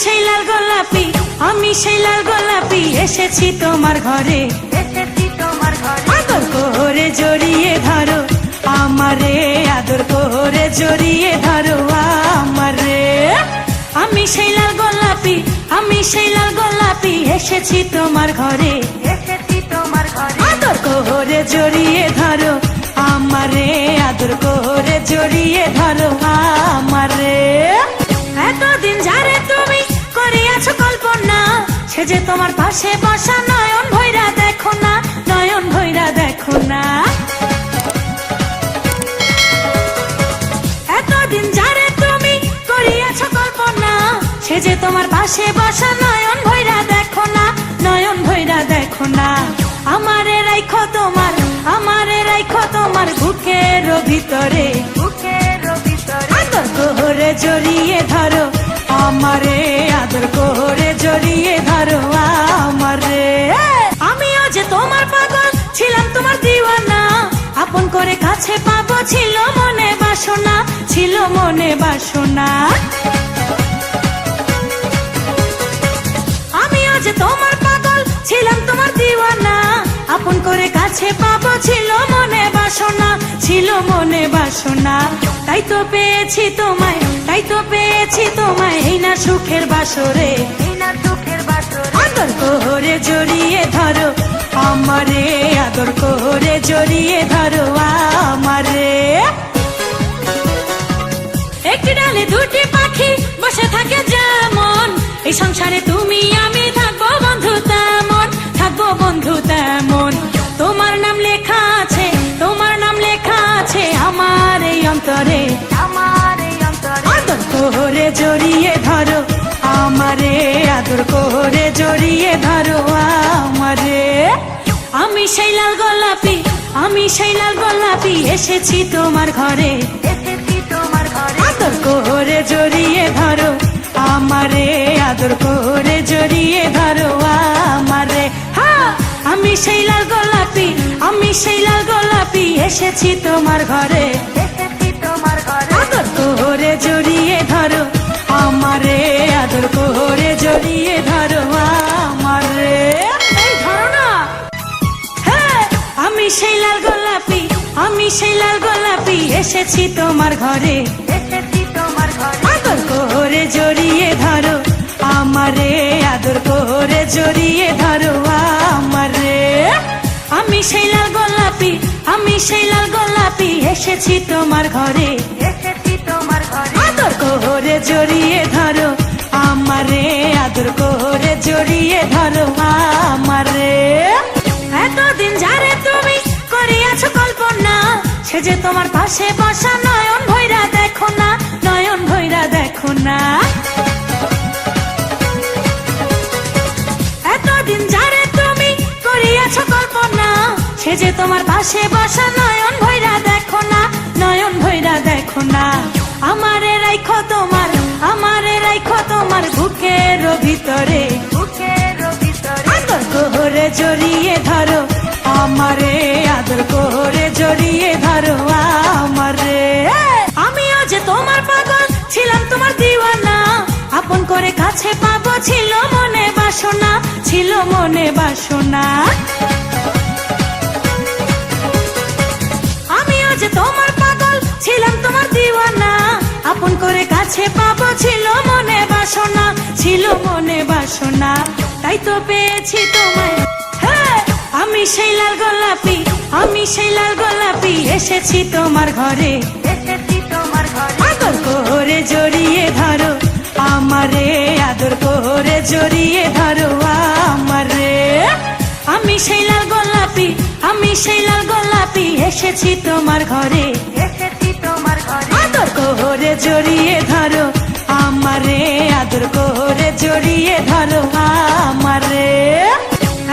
সেই লাল গোলাপি, আমি সেই লাল গোলাপি, এসেছি তোমার ঘরে, আদর করে জড়িয়ে ধরো আমারে, আদর করে জড়িয়ে ধরো আমারে। আমি সেই লাল গোলাপি, আমি সেই লাল গোলাপি, এসেছি তোমার ঘরে, আদর করে জড়িয়ে ধরো আমারে, আদর করে জড়িয়ে ধরো আমারে। এতদিন যারে তুমি করিয়াছো কল্পনা, সে যে তোমার পাশে বসা, নয়ন ভৈরা দেখো না, নয়ন ভৈরা দেখো না। এতদিন যারে তুমি করিয়াছো কল্পনা, সে যে তোমার পাশে বসা, নয়ন ভৈরা দেখো না, নয়ন ভৈরা দেখো না। আমারে রাইখো তোমার, আমারে রাইখো তোমার বুকের ভিতরে, আদর করে জড়িয়ে ধরো আমারে, আদর করে জড়িয়ে ধরো আমারে। আমিও যে তোমার পাগল ছিলাম, তোমার দিওয়ানা, আপন করে কাছে পাবো ছিল মনে বাসনা, ছিল মনে বাসনা। আমিও যে তোমার পাগল ছিলাম, তোমার দিওয়ানা, আপন করে কাছে পাবো ছিল মনে বাসনা, ছিল মনে বাসনা। তাই তো পেয়েছি তোমায়, তাই তো পেয়েছি তোমায়, এই না সুখের বাসরে, আদর করে জড়িয়ে ধরো আমারে, আদর করে জড়িয়ে ধরো আমারে। একটি ডালে দুটি পাখি বসে থাকে যেমন, এই সংসারে তুমি আমি থাকবো বন্ধু তেমন, থাকবো বন্ধু তেমন। তোমার নাম লেখা আছে, তোমার নাম লেখা আছে আমার এই অন্তরে, আদর করে জড়িয়ে ধরো আমারে, আদর করে জড়িয়ে ধরো আমারে। আমি সেই লাল গোলাপি, আমি সেই লাল গোলাপি, এসেছি তোমার ঘরে, আদর করে জড়িয়ে ধরো আমারে, আদর করে জড়িয়ে ধরো আমারে। হ্যাঁ, আমি সেই লাল গোলাপি, আমি সেই লাল গোলাপি, এসেছি তোমার ঘরে, আদর করে জড়িয়ে ধরো আমারে, আদর করে জড়িয়ে ধরো আমারে। এই ধরো না। হ্যাঁ, আমি সেই লাল গোলাপি, আমি সেই লাল গোলাপি, এসেছি তোমার ঘরে, আদর করে জড়িয়ে ধরো আমারে, আদর করে জড়িয়ে ধরো আমারে। আমি সেই লাল গোলাপি, আমি সেই লাল গোলাপি, এসেছি তোমার ঘরে, আদর করে জড়িয়ে ধরো আমারে, আদর করে জড়িয়ে ধরো আমারে। এতদিন যারে তুমি করিয়াছো কল্পনা, সে যে তোমার পাশে বসা, নয়ন ভৈরা দেখো না, নয়ন ভৈরা দেখো না। এতদিন যারে তুমি করিয়াছো কল্পনা, সে যে তোমার পাশে বসা, নয়ন ভৈরা দেখো না, নয়ন ভৈরা দেখো না। আমারে রাইখো তোমার, আমারে রাইখো তোমার বুকের ভিতরে, আদর করে জড়িয়ে ধরো আমারে, আদর করে জড়িয়ে ধরো আমারে। আমিও যে তোমার পাগল ছিলাম, তোমার দিওয়ানা, আপন করে কাছে পাবো ছিল মনে বাসনা, ছিল মনে বাসনা। আমিও যে তোমার পাগল ছিলাম, তোমার দিওয়ানা, আপন করে কাছে পাবো ছিল মনে বাসনা, ছিল মনে বাসনা। তাই তো পেয়েছি তোমায়। হ্যাঁ, আমি সেই লাল গোলাপি, আমি সেই লাল গোলাপি, এসেছি তোমার ঘরে, আদর করে জড়িয়ে ধরো আমারে, আদর করে জড়িয়ে ধরো আমারে। আমি সেই লাল গোলাপি, আমি সেই লাল গোলাপি, এসেছি তোমার ঘরে, আদর করে জড়িয়ে ধরো আমারে, আদর করে জড়িয়ে ধরো আমারে।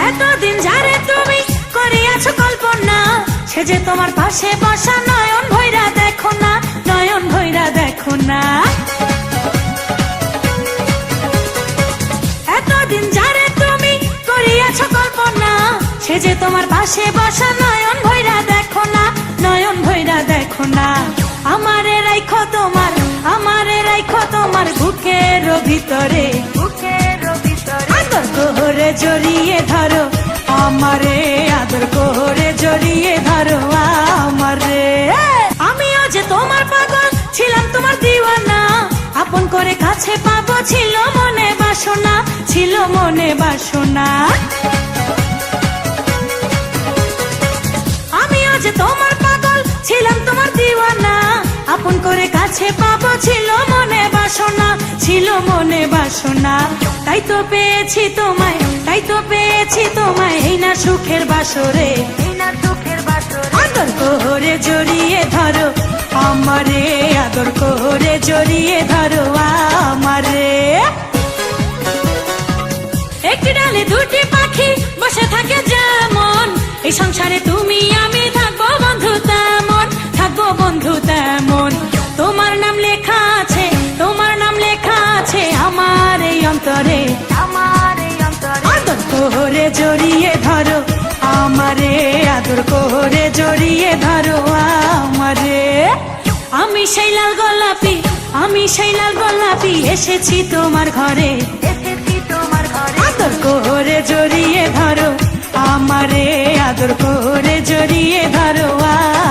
এতদিন যারে তুমি করিয়াছো কল্পনা, সে যে তোমার পাশে বসা, নয়ন ভৈরা দেখো না, নয়ন ভৈরা দেখো না। এতদিন যারে তুমি করিয়াছো কল্পনা, সে যে তোমার পাশে বসা, নয়ন ভৈরা দেখো না, নয়ন ভৈরা দেখো না। আমারে রাইখো তোমার, আমারে রাইখো তোমার বুকের ভিতরে আদর করে জড়িয়ে ধরো আমারে, আদর করে জড়িয়ে ধরো আমারে। আমিও যে তোমার পাগল ছিলাম তোমার দিওয়ানা, আপন করে কাছে পাবো ছিল মনে বাসনা, ছিল মনে বাসনা। আমিও যে তোমার পাগল ছিলাম তোমার দিওয়ানা, আপন করে কাছে পাবো ছিল মনে বাসনা, ছিল মনে বাসনা। তাই তো পেয়েছি তোমায়, তাই তো পেয়েছি তোমায় এই না সুখের বাসরে, আদর করে জড়িয়ে ধরো আমারে, আদর করে জড়িয়ে ধরো আমারে। একটি ডালে দুটি পাখি বসে থাকে যেমন, এই সংসারে তুমি আমি থাকবো বন্ধু তেমন, থাকবো বন্ধু তেমন। তোমার নাম লেখা আছে, তোমার নাম লেখা আছে আমার এই অন্তরে, আদর করে জড়িয়ে ধরো আমারে, আদর করে জড়িয়ে ধরো আমারে। আমি সেই লাল গোলাপি, আমি সেই লাল গোলাপি এসেছি তোমার ঘরে, আদর করে জড়িয়ে ধরো আমারে, আদর করে জড়িয়ে ধরো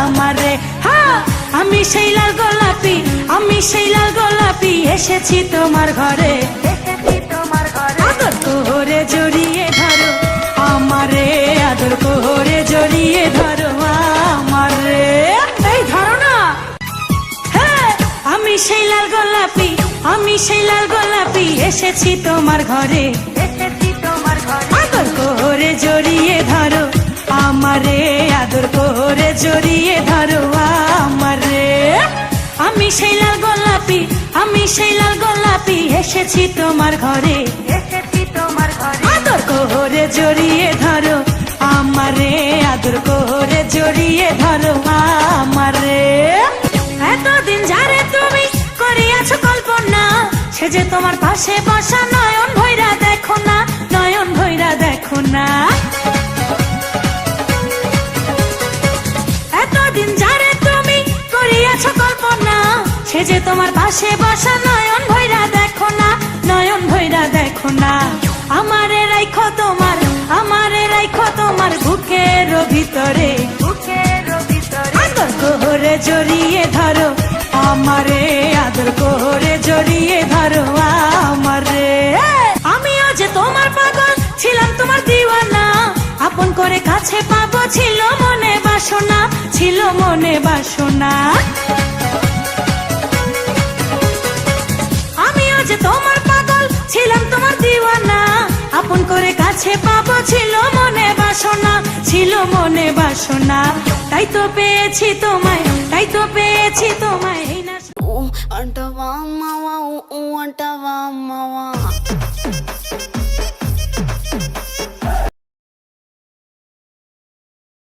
আমারে। হ্যাঁ, আমি সেই লাল গোলাপি, আমি সেই লাল গোলাপি এসেছি তোমার ঘরে, আদর করে জড়িয়ে ধরো আমারে, আদর করে জড়িয়ে ধরো আমারে। এই ধরো না। হ্যাঁ, আমি সেই লাল গোলাপি, আমি সেই লাল গোলাপি এসেছি তোমার ঘরে, আদর করে জড়িয়ে ধরো আমারে, আদর করে জড়িয়ে ধরো আমারে। আমি সেই লাল গোলাপি, আমি সেই লাল গোলাপি এসেছি তোমার ঘরে, আদর করে জড়িয়ে ধরো আমারে, আদর করে জড়িয়ে ধরো আমারে। এতদিন যারে তুমি করিয়াছো কল্পনা, সে যে তোমার পাশে বসা নয়ন ভৈরা দেখো না, নয়ন ভৈরা দেখো না। এতদিন যারে তুমি করিয়াছো কল্পনা, সে যে তোমার পাশে বসা নয়ন ভৈরা দেখো না, নয়ন ভৈরা দেখো না। আমারে রাইখো তোমার, আমারে রাইখো তোমার বুকের ভিতরে, আদর করে জড়িয়ে ধরো আমারে, আদর করে জড়িয়ে ধরো আমারে। আমিও যে তোমার পাগল ছিলাম তোমার দিওয়ানা, আপন করে কাছে পাবো ছিল মনে বাসনা, ছিল মনে বাসনা। আমিও যে তোমার পাগল ছিলাম তোমার দিওয়ানা, আপন করে কাছে পাবো ছিল মনে বাসনা, ছিল মনে বাসনা। তাই তো পেয়েছি তোমায়, তাই তো পেয়েছি তোমায় এই না। Antava mawa, antava mawa.